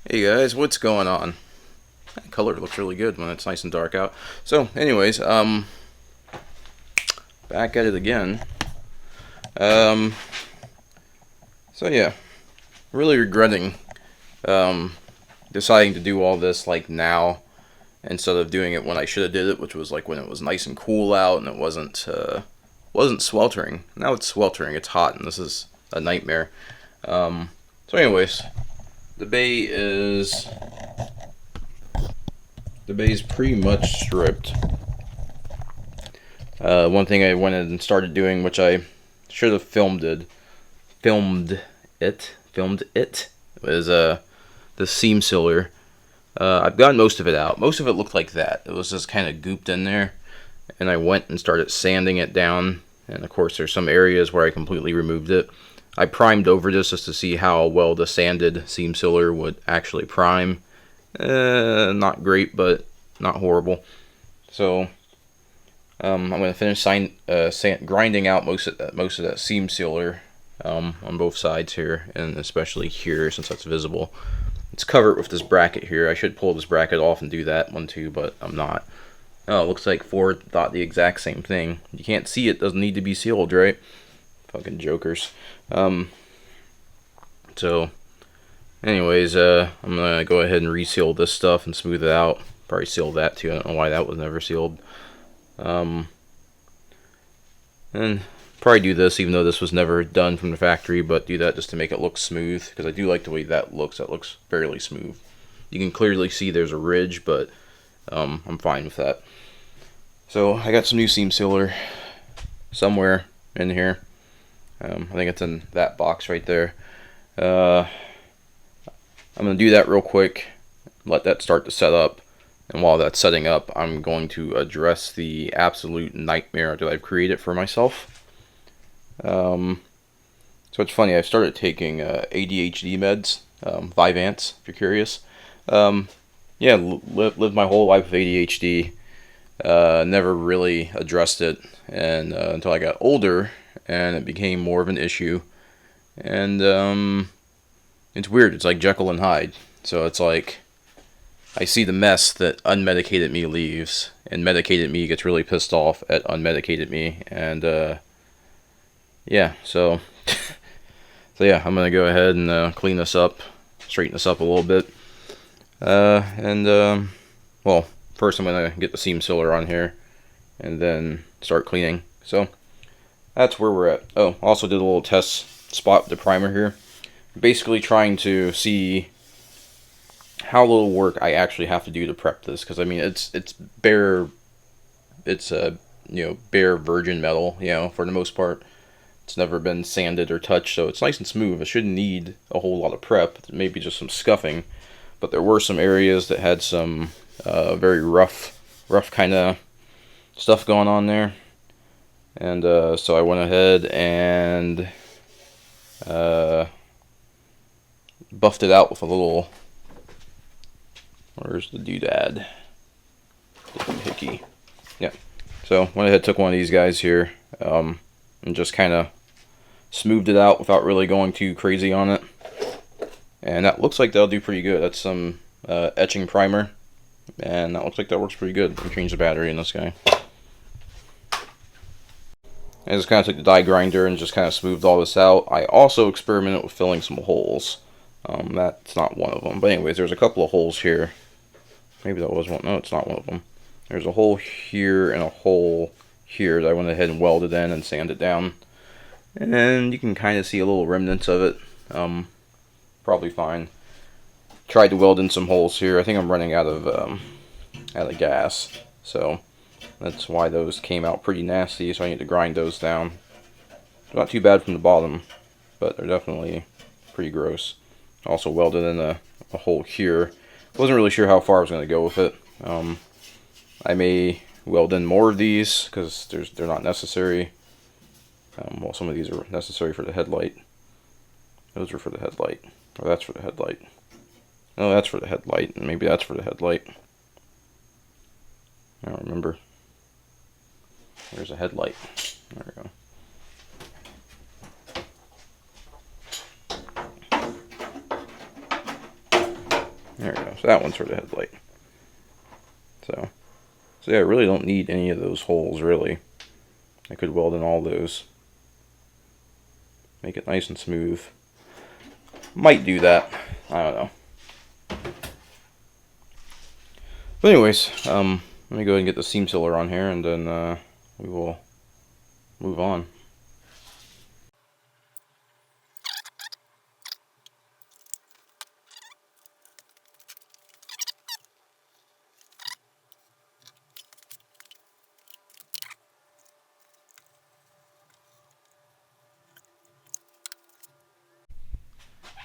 Hey guys, what's going on? That color looks really good when it's nice and dark out. So, anyways, back at it again. Um, so yeah, really regretting um, deciding to do all this like now instead of doing it when I should have did it, which was like when it was nice and cool out and it wasn't sweltering. Now it's sweltering. It's hot, and this is a nightmare. So, anyways, the bay is the bay's pretty much stripped. One thing I went and started doing, which I should have filmed it, was the seam sealer. I've gotten most of it out. Most of it looked like that. It was just kind of gooped in there, and I went and started sanding it down. And of course, there's some areas where I completely removed it. I primed over this just to see how well the sanded seam sealer would actually prime. Not great, but not horrible. So I'm going to finish grinding out most of that seam sealer on both sides here, and especially here since that's visible. It's covered with this bracket here. I should pull this bracket off and do that one too, but I'm not. Oh, it looks like Ford thought the exact same thing. You can't see it, doesn't need to be sealed, right? Fucking jokers. So, anyways, I'm gonna go ahead and reseal this stuff and smooth it out. Probably seal that too. I don't know why that was never sealed. And probably do this even though this was never done from the factory, but do that just to make it look smooth, because I do like the way that looks. That looks fairly smooth. You can clearly see there's a ridge, but I'm fine with that. So I got some new seam sealer somewhere in here. I think it's in that box right there. I'm going to do that real quick, let that start to set up, and while that's setting up, I'm going to address the absolute nightmare that I've created for myself. So it's funny, I started taking ADHD meds, Vyvanse, if you're curious. Yeah, lived my whole life with ADHD, never really addressed it, and until I got older, and it became more of an issue. And it's weird. It's like Jekyll and Hyde. So it's like I see the mess that unmedicated me leaves, and medicated me gets really pissed off at unmedicated me. And yeah, so yeah, I'm gonna go ahead and clean this up, straighten this up a little bit. Well, first I'm gonna get the seam sealer on here, and then start cleaning. So that's where we're at. Oh, also did a little test spot with the primer here. Basically trying to see how little work I actually have to do to prep this, because I mean it's bare, it's a bare virgin metal, for the most part. It's never been sanded or touched, so it's nice and smooth. It shouldn't need a whole lot of prep, maybe just some scuffing, but there were some areas that had some very rough kind of stuff going on there, and so I went ahead and buffed it out with a little, where's the doodad? Hickey. Yeah. So went ahead, took one of these guys here, and just kind of smoothed it out without really going too crazy on it. And that looks like that'll do pretty good. That's some etching primer, and that looks like that works pretty good. Let me change the battery in this guy. I just kind of took the die grinder and just kind of smoothed all this out. I also experimented with filling some holes. That's not one of them. But anyways, there's a couple of holes here. Maybe that was one. No, it's not one of them. There's a hole here and a hole here that I went ahead and welded in and sanded down. And you can kind of see a little remnants of it. Probably fine. Tried to weld in some holes here. I think I'm running out of gas. So that's why those came out pretty nasty. So I need to grind those down. Not too bad from the bottom, but they're definitely pretty gross. Also welded in a hole here. Wasn't really sure how far I was going to go with it. I may weld in more of these because they're not necessary. Well, some of these are necessary for the headlight. Those are for the headlight. Or that's for the headlight. No, that's for the headlight. And maybe that's for the headlight. I don't remember. There's a headlight. There we go. There we go. So that one's for the headlight. So yeah, I really don't need any of those holes, really. I could weld in all those. Make it nice and smooth. Might do that. I don't know. But anyways, let me go ahead and get the seam sealer on here, and then we will move on.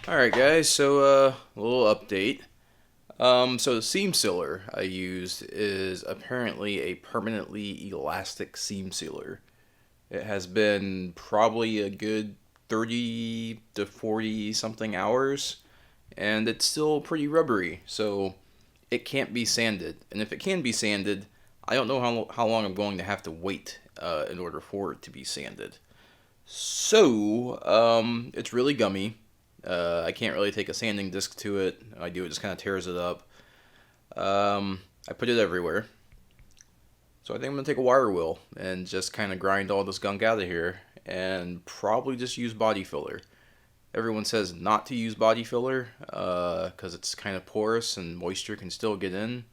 Alright guys, so a little update. So the seam sealer I used is apparently a permanently elastic seam sealer. It has been probably a good 30 to 40 something hours, and it's still pretty rubbery, so it can't be sanded. And if it can be sanded, I don't know how long I'm going to have to wait in order for it to be sanded. So, it's really gummy. I can't really take a sanding disc to it. I do, it just kind of tears it up. I put it everywhere. So I think I'm going to take a wire wheel and just kind of grind all this gunk out of here and probably just use body filler. Everyone says not to use body filler because it's kind of porous and moisture can still get in.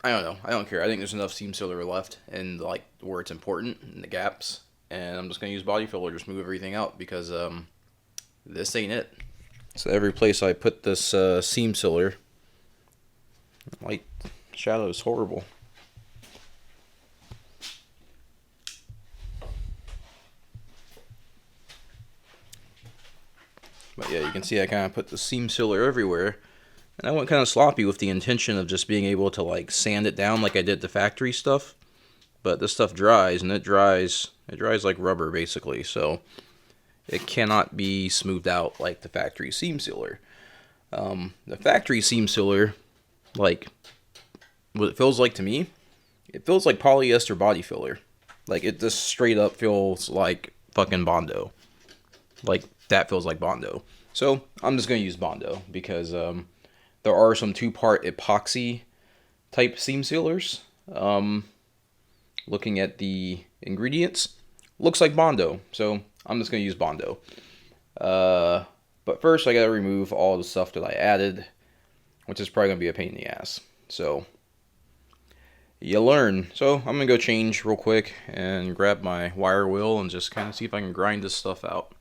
I don't know. I don't care. I think there's enough seam sealer left and like where it's important in the gaps. And I'm just going to use body filler to just move everything out because this ain't it. So every place I put this seam sealer, light shadow is horrible. But yeah, you can see I kind of put the seam sealer everywhere. And I went kind of sloppy with the intention of just being able to like sand it down like I did the factory stuff. But this stuff dries, and it dries like rubber basically, so it cannot be smoothed out like the factory seam sealer. The factory seam sealer, like what it feels like to me, it feels like polyester body filler. Like it just straight up feels like fucking Bondo. Like that feels like Bondo. So I'm just gonna use Bondo because there are some 2-part epoxy type seam sealers. Looking at the ingredients, looks like Bondo, so I'm just going to use Bondo. But first I got to remove all the stuff that I added, which is probably going to be a pain in the ass. So, you learn. So, I'm going to go change real quick and grab my wire wheel and just kind of see if I can grind this stuff out.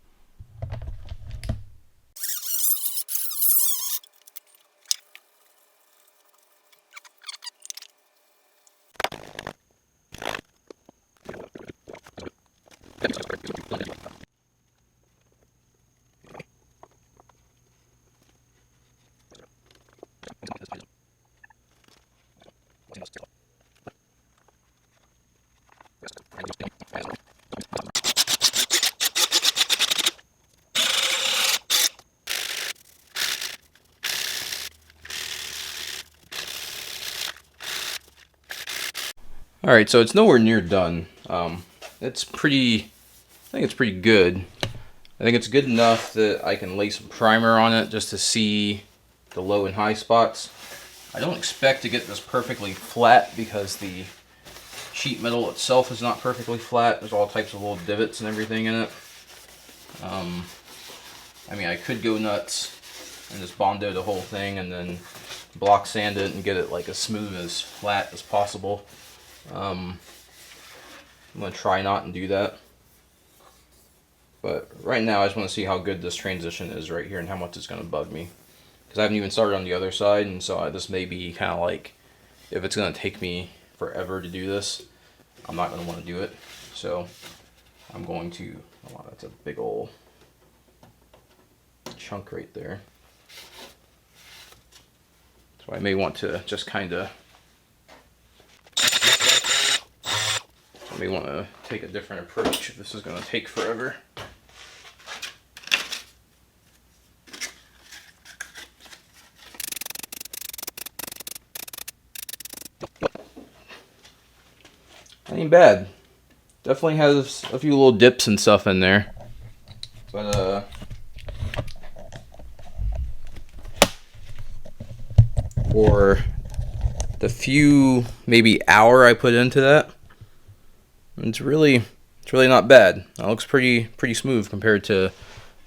Alright, so it's nowhere near done. It's pretty, I think it's pretty good. I think it's good enough that I can lay some primer on it just to see the low and high spots. I don't expect to get this perfectly flat because the sheet metal itself is not perfectly flat. There's all types of little divots and everything in it. I mean, I could go nuts and just Bondo the whole thing and then block sand it and get it like as smooth as flat as possible. I'm going to try not and do that. But right now I just want to see how good this transition is right here and how much it's going to bug me. Because I haven't even started on the other side, and so this may be kind of like, if it's going to take me forever to do this, I'm not going to want to do it. So I'm going to, oh wow, that's a big old chunk right there. So I may want to just kind of, I may want to take a different approach if this is going to take forever. Ain't bad. Definitely has a few little dips and stuff in there. But for the few, maybe hour I put into that, it's really not bad. It looks pretty smooth compared to,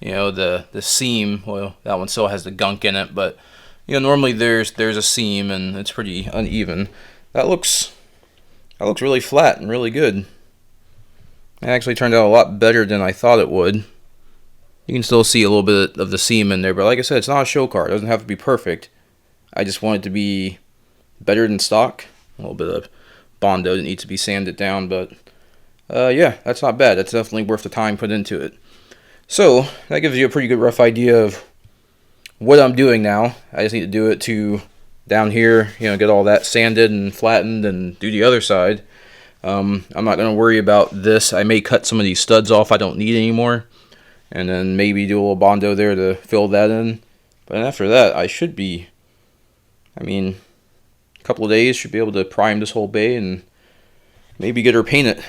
the seam. Well, that one still has the gunk in it, but normally there's a seam and it's pretty uneven. That looks really flat and really good. It actually turned out a lot better than I thought it would. You can still see a little bit of the seam in there, but like I said, it's not a show car. It doesn't have to be perfect. I just want it to be better than stock. A little bit of Bondo that needs to be sanded down, but yeah, that's not bad. That's definitely worth the time put into it. So that gives you a pretty good rough idea of what I'm doing now. I just need to do it to down here, get all that sanded and flattened and do the other side. I'm not going to worry about this. I may cut some of these studs off I don't need anymore, and then maybe do a little Bondo there to fill that in. But after that, I should be, a couple of days, should be able to prime this whole bay and maybe get her painted.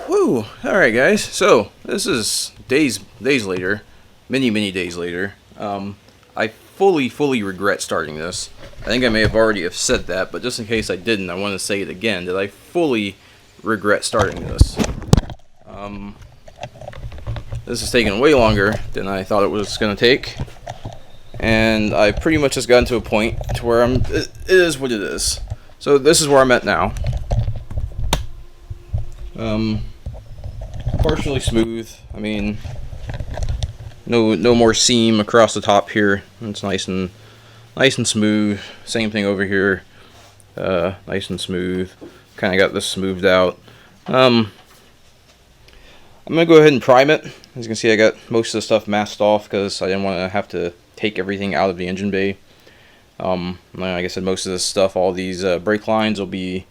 Woo! Alright guys, so this is days later, many days later. I fully regret starting this. I think I may have already have said that, but just in case I didn't, I want to say it again, that I fully regret starting this. This is taking way longer than I thought it was going to take, and I pretty much just gotten to a point to where it is what it is. So this is where I'm at now. Partially smooth. No more seam across the top here. It's nice and smooth. Same thing over here. Nice and smooth. Kind of got this smoothed out. I'm gonna go ahead and prime it. As you can see, I got most of the stuff masked off because I didn't want to have to take everything out of the engine bay. Like I said, most of this stuff, all these brake lines will be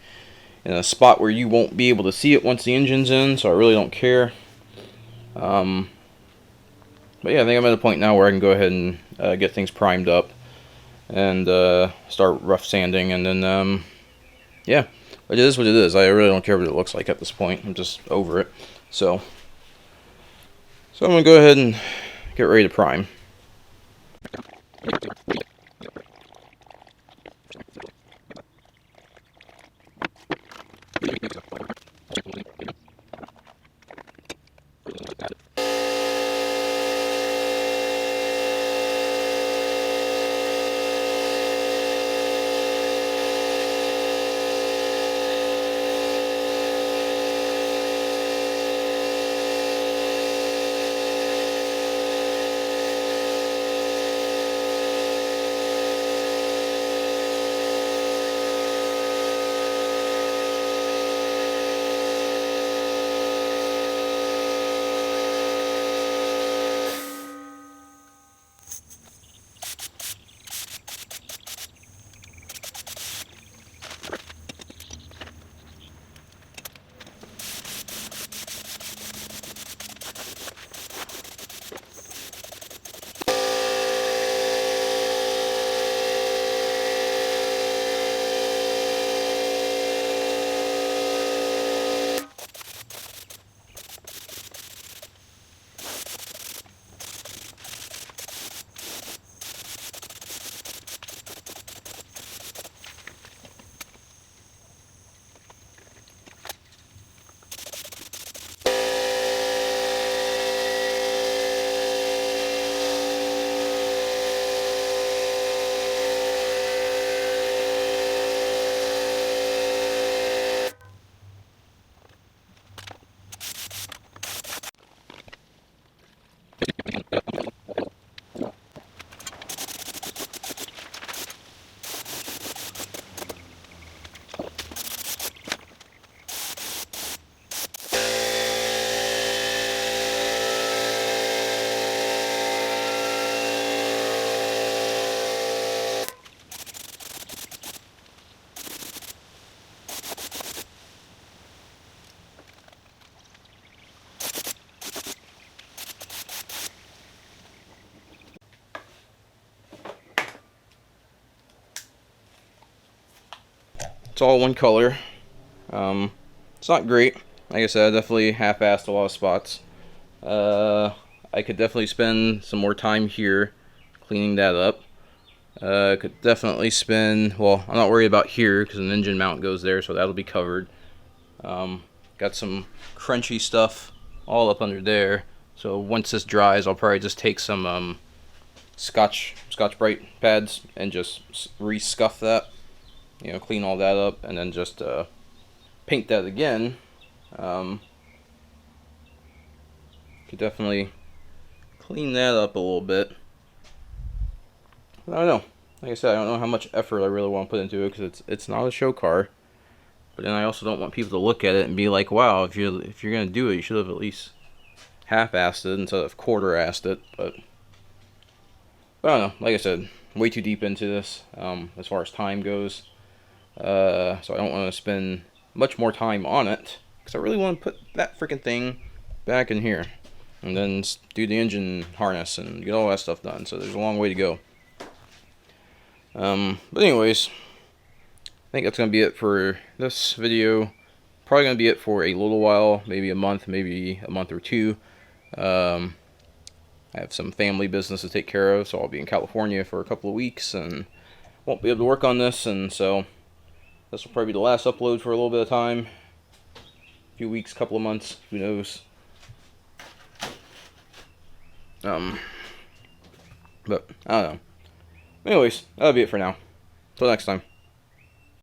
in a spot where you won't be able to see it once the engine's in, so I really don't care. But yeah, I think I'm at a point now where I can go ahead and get things primed up and start rough sanding, and then yeah, it is what it is. I really don't care what it looks like at this point. I'm just over it. So I'm gonna go ahead and get ready to prime. It's all one color. It's not great. Like I said, I definitely half-assed a lot of spots. I could definitely spend some more time here cleaning that up. Could definitely spin. Well, I'm not worried about here because an engine mount goes there, so that'll be covered. Got some crunchy stuff all up under there. So once this dries, I'll probably just take some Scotch Brite pads and just re-scuff that. You know, clean all that up, and then just paint that again. Could definitely clean that up a little bit. I don't know. Like I said, I don't know how much effort I really want to put into it because it's not a show car. But then I also don't want people to look at it and be like, "Wow, if you're gonna do it, you should have at least half-assed it instead of quarter-assed it." But I don't know. Like I said, way too deep into this as far as time goes. So I don't want to spend much more time on it because I really want to put that freaking thing back in here and then do the engine harness and get all that stuff done. So there's a long way to go. But anyways, I think that's going to be it for this video. Probably going to be it for a little while, maybe a month or two. I have some family business to take care of, so I'll be in California for a couple of weeks and won't be able to work on this, and so this will probably be the last upload for a little bit of time. A few weeks, couple of months, who knows. But I don't know. Anyways, that'll be it for now. Till next time.